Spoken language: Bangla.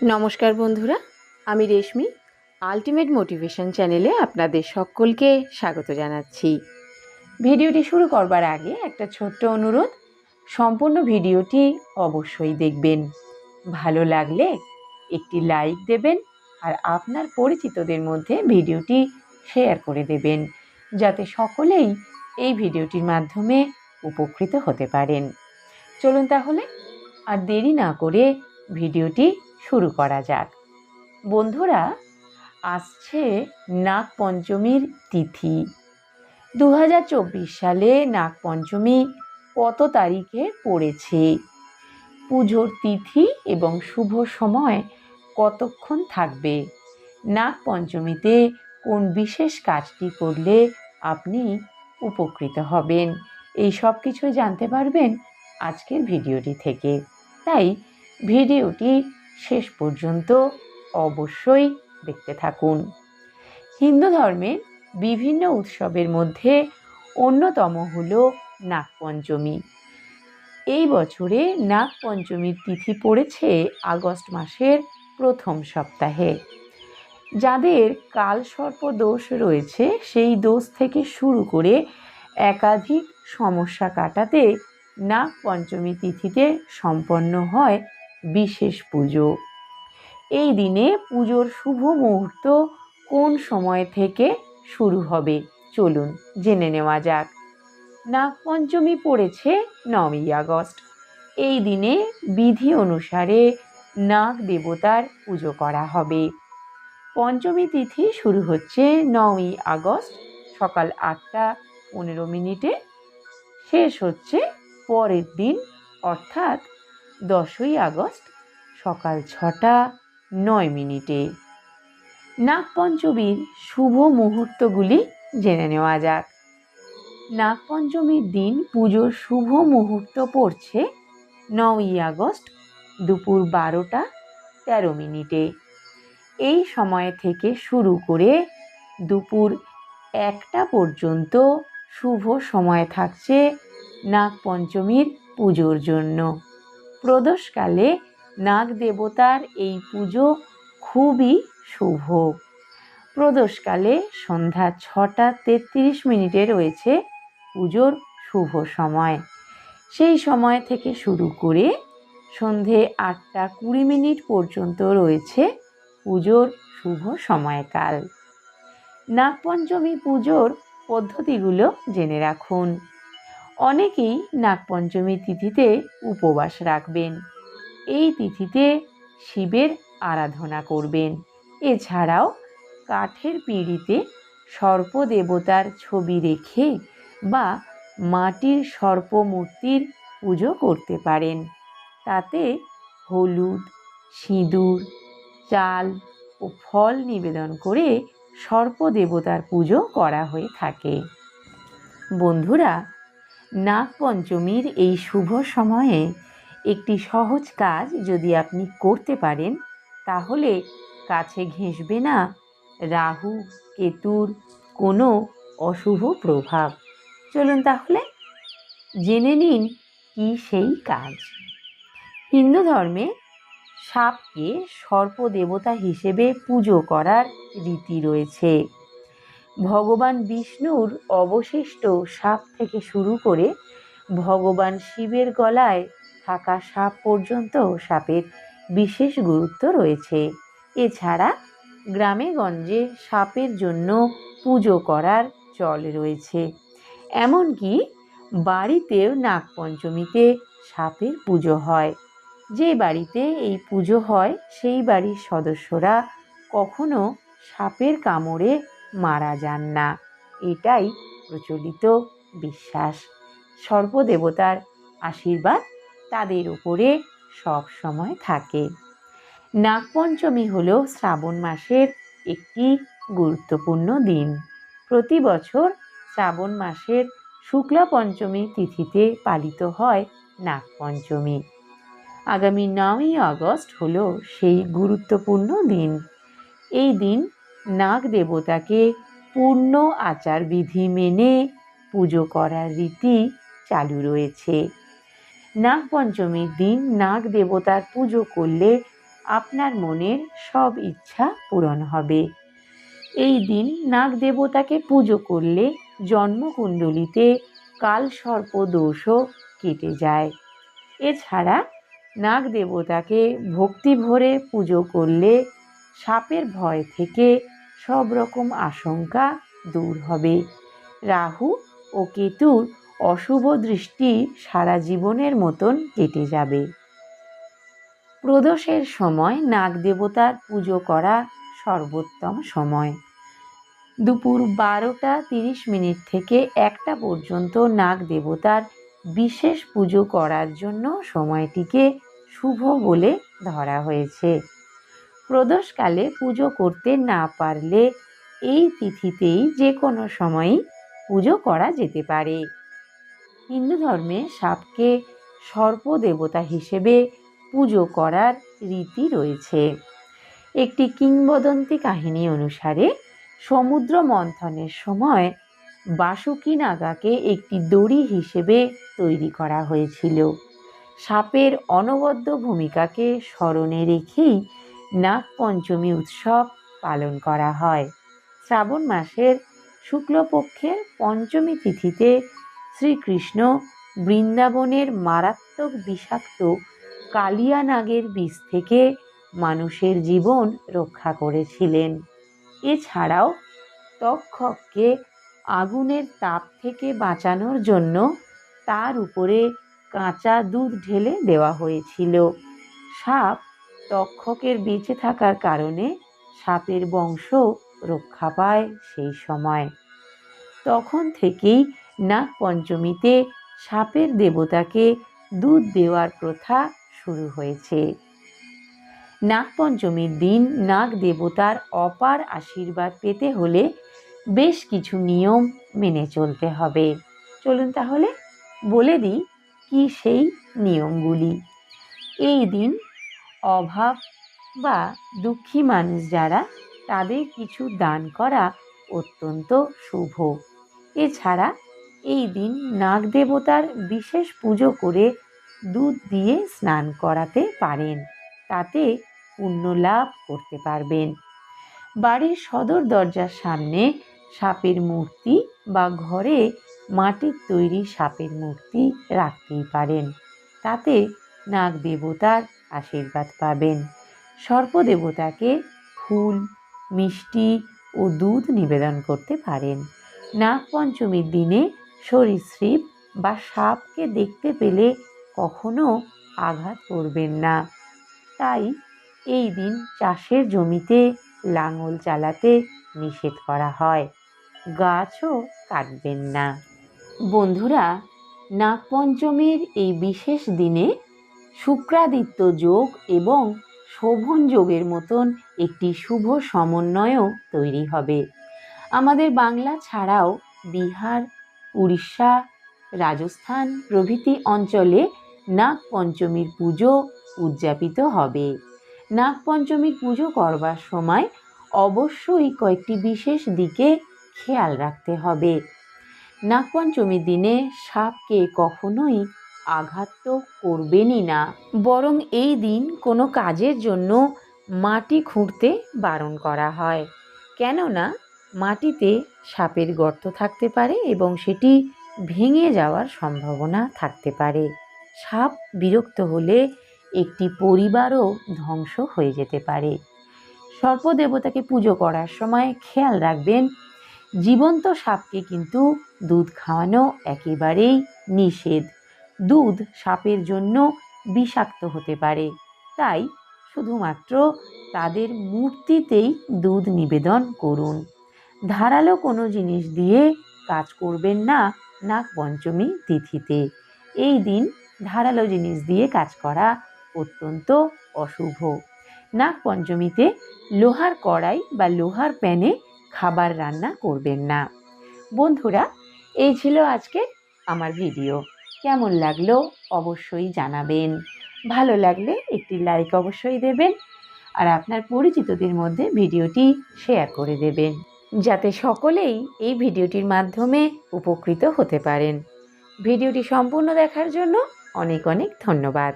নমস্কার বন্ধুরা, আমি রেশমি আল্টিমেট মোটিভেশন চ্যানেলে আপনাদের সকলকে স্বাগত জানাচ্ছি। ভিডিওটি শুরু করবার আগে একটা ছোট্ট অনুরোধ, সম্পূর্ণ ভিডিওটি অবশ্যই দেখবেন। ভালো লাগলে একটি লাইক দেবেন আর আপনার পরিচিতদের মধ্যে ভিডিওটি শেয়ার করে দেবেন, যাতে সকলেই এই ভিডিওটির মাধ্যমে উপকৃত হতে পারেন। চলুন তাহলে আর দেরি না করে ভিডিওটি শুরু করা যাক। বন্ধুরা, আসছে নাগপঞ্চমীর তিথি। 2024 সালে নাগপঞ্চমী কত তারিখে পড়েছে? পুজোর তিথি এবং শুভ সময় কতক্ষণ থাকবে? নাগপঞ্চমীতে কোন বিশেষ কাজটি করলে আপনি উপকৃত হবেন? এই সব কিছু জানতে পারবেন আজকের ভিডিওটি থেকে। তাই ভিডিওটি শেষ পর্যন্ত অবশ্যই দেখতে থাকুন। হিন্দু ধর্মের বিভিন্ন উৎসবের মধ্যে অন্যতম হল নাগপঞ্চমী। এই বছরে নাগপঞ্চমীর তিথি পড়েছে আগস্ট মাসের প্রথম সপ্তাহে। যাদের কালসর্প দোষ রয়েছে, সেই দোষ থেকে শুরু করে একাধিক সমস্যা কাটাতে নাগপঞ্চমী তিথিতে সম্পন্ন হয় বিশেষ পুজো। এই দিনে পুজোর শুভ মুহূর্ত কোন সময় থেকে শুরু হবে চলুন জেনে নেওয়া যাক। নাগপঞ্চমী পড়েছে 9ই আগস্ট। এই দিনে বিধি অনুসারে নাগ দেবতার পুজো করা হবে। পঞ্চমী তিথি শুরু হচ্ছে 9ই আগস্ট সকাল 8টা 15 মিনিটে, শেষ হচ্ছে পরের দিন অর্থাৎ 10ই আগস্ট সকাল 6টা 9 মিনিটে। নাগপঞ্চমীর শুভ মুহূর্তগুলি জেনে নেওয়া যাক। নাগপঞ্চমীর দিন পুজোর শুভ মুহূর্ত পড়ছে 9ই আগস্ট দুপুর 12টা 13 মিনিটে। এই সময় থেকে শুরু করে দুপুর 1টা পর্যন্ত শুভ সময় থাকছে নাগপঞ্চমীর পুজোর জন্য। প্রদোষকালে নাগ দেবতার এই পুজো খুবই শুভ। প্রদোষকালে সন্ধ্যা 6টা 33 মিনিটে রয়েছে পুজোর শুভ সময়। সেই সময় থেকে শুরু করে সন্ধে 8টা 20 মিনিট পর্যন্ত রয়েছে পুজোর শুভ সময়কাল। নাগপঞ্চমী পুজোর পদ্ধতিগুলো জেনে রাখুন। অনেকেই নাগপঞ্চমী তিথিতে উপবাস রাখবেন। এই তিথিতে শিবের আরাধনা করবেন। এছাড়াও কাঠের পিঁড়িতে সর্প দেবতার ছবি রেখে বা মাটির সর্প মূর্তির পুজো করতে পারেন। তাতে হলুদ, সিঁদুর, চাল ও ফল নিবেদন করে সর্প দেবতার পুজো করা হয়ে থাকে। বন্ধুরা, নাগপঞ্চমীর এই শুভ সময়ে একটি সহজ কাজ যদি আপনি করতে পারেন, তাহলে কাছে ঘেঁষবে না রাহু কেতুর কোনো অশুভ প্রভাব। চলুন তাহলে জেনে নিন কি সেই কাজ। হিন্দু ধর্মে সাপকে সর্প দেবতা হিসেবে পুজো করার রীতি রয়েছে। ভগবান বিষ্ণুর অবশিষ্ট সাপ থেকে শুরু করে ভগবান শিবের গলায় থাকা সাপ পর্যন্ত সাপের বিশেষ গুরুত্ব রয়েছে। এছাড়া গ্রামে গঞ্জে সাপের জন্য পুজো করার চল রয়েছে। এমনকি বাড়িতেও নাগপঞ্চমীতে সাপের পুজো হয়। যে বাড়িতে এই পুজো হয় সেই বাড়ির সদস্যরা কখনো সাপের কামড়ে মারা যান না, এটাই প্রচলিত বিশ্বাস। সর্পদেবতার আশীর্বাদ তাদের উপরে সব সময় থাকে। নাগপঞ্চমী হল শ্রাবণ মাসের একটি গুরুত্বপূর্ণ দিন। প্রতি বছর শ্রাবণ মাসের শুক্লা পঞ্চমী তিথিতে পালিত হয় নাগপঞ্চমী। আগামী 9ই আগস্ট হল সেই গুরুত্বপূর্ণ দিন। এই দিন নাগ দেবতাকে পূর্ণ আচারবিধি মেনে পুজো করার রীতি চালু রয়েছে। নাগপঞ্চমীর দিন নাগ দেবতার পুজো করলে আপনার মনের সব ইচ্ছা পূরণ হবে। এই দিন নাগ দেবতাকে পুজো করলে জন্মকুণ্ডলিতে কালসর্প দোষও কেটে যায়। এছাড়া নাগ দেবতাকে ভক্তি ভরে পুজো করলে সাপের ভয় থেকে সব রকম আশঙ্কা দূর হবে। রাহু ও কেতুর অশুভ দৃষ্টি সারা জীবনের মতন কেটে যাবে। প্রদোষের সময় নাগ দেবতার পুজো করা সর্বোত্তম সময়। দুপুর 12:30 থেকে 1টা পর্যন্ত নাগ দেবতার বিশেষ পুজো করার জন্য সময়টিকে শুভ বলে ধরা হয়েছে। প্রদোষকালে পুজো করতে না পারলে এই তিথিতেই যে কোনো সময়ই পুজো করা যেতে পারে। হিন্দু ধর্মে সাপকে সর্প দেবতা হিসেবে পুজো করার রীতি রয়েছে। একটি কিংবদন্তি কাহিনী অনুসারে সমুদ্র মন্থনের সময় বাসুকী নাগাকে একটি দড়ি হিসেবে তৈরি করা হয়েছিল। সাপের অনবদ্য ভূমিকাকে স্মরণে রেখেই নাগপঞ্চমী উৎসব পালন করা হয়। শ্রাবণ মাসের শুক্লপক্ষের পঞ্চমী তিথিতে শ্রীকৃষ্ণ বৃন্দাবনের মারাত্মক বিষাক্ত কালিয়া নাগের বিষ থেকে মানুষের জীবন রক্ষা করেছিলেন। এছাড়াও তক্ষককে আগুনের তাপ থেকে বাঁচানোর জন্য তার উপরে কাঁচা দুধ ঢেলে দেওয়া হয়েছিল। সাপ তক্ষকের বেঁচে থাকার কারণে সাপের বংশ রক্ষা পায় সেই সময়। তখন থেকেই নাগপঞ্চমীতে সাপের দেবতাকে দুধ দেওয়ার প্রথা শুরু হয়েছে। নাগপঞ্চমীর দিন নাগ দেবতার অপার আশীর্বাদ পেতে হলে বেশ কিছু নিয়ম মেনে চলতে হবে। চলুন তাহলে বলে দিই কি সেই নিয়মগুলি। এই দিন অভাব বা দুঃখী মানুষ যারা, তাদের কিছু দান করা অত্যন্ত শুভ। এছাড়া এই দিন নাগ দেবতার বিশেষ পুজো করে দুধ দিয়ে স্নান করাতে পারেন, তাতে পুণ্য লাভ করতে পারবেন। বাড়ির সদর দরজার সামনে সাপের মূর্তি বা ঘরে মাটির তৈরি সাপের মূর্তি রাখতেই পারেন, তাতে নাগ দেবতার আশীর্বাদ পাবেন। সর্পদেবতাকে ফুল, মিষ্টি ও দুধ নিবেদন করতে পারেন। নাগপঞ্চমীর দিনে সরীসৃপ বা সাপকে দেখতে পেলে কখনো আঘাত করবেন না। তাই এই দিন চাষের জমিতে লাঙল চালাতে নিষেধ করা হয়, গাছও কাটবেন না। বন্ধুরা, নাগপঞ্চমীর এই বিশেষ দিনে শুক্রাদিত্য যোগ এবং শোভন যোগের মতন একটি শুভ সমন্বয়ও তৈরি হবে। আমাদের বাংলা ছাড়াও বিহার, উড়িষ্যা, রাজস্থান প্রভৃতি অঞ্চলে নাগপঞ্চমীর পুজো উদযাপিত হবে। নাগপঞ্চমীর পুজো করবার সময় অবশ্যই কয়েকটি বিশেষ দিকে খেয়াল রাখতে হবে। নাগপঞ্চমীর দিনে সাপকে কখনোই আঘাত তো করবেনই না, বরং এই দিন কোনো কাজের জন্য মাটি খুঁড়তে বারণ করা হয়। কেননা মাটিতে সাপের গর্ত থাকতে পারে এবং সেটি ভেঙে যাওয়ার সম্ভাবনা থাকতে পারে। সাপ বিরক্ত হলে একটি পরিবারও ধ্বংস হয়ে যেতে পারে। সর্পদেবতাকে পুজো করার সময় খেয়াল রাখবেন, জীবন্ত সাপকে কিন্তু দুধ খাওয়ানো একেবারেই নিষেধ। দুধ সাপের জন্য বিষাক্ত হতে পারে, তাই শুধুমাত্র তাদের মূর্তিতেই দুধ নিবেদন করুন। ধারালো কোনো জিনিস দিয়ে কাজ করবেন না নাগপঞ্চমী তিথিতে। এই দিন ধারালো জিনিস দিয়ে কাজ করা অত্যন্ত অশুভ। নাগপঞ্চমীতে লোহার কড়াই বা লোহার প্যানে খাবার রান্না করবেন না। বন্ধুরা, এই ছিল আজকে আমার ভিডিও। কেমন লাগলো অবশ্যই জানাবেন। ভালো লাগলে একটি লাইক অবশ্যই দেবেন, আর আপনার পরিচিতদের মধ্যে ভিডিওটি শেয়ার করে দেবেন, যাতে সকলেই এই ভিডিওটির মাধ্যমে উপকৃত হতে পারেন। ভিডিওটি সম্পূর্ণ দেখার জন্য অনেক অনেক ধন্যবাদ।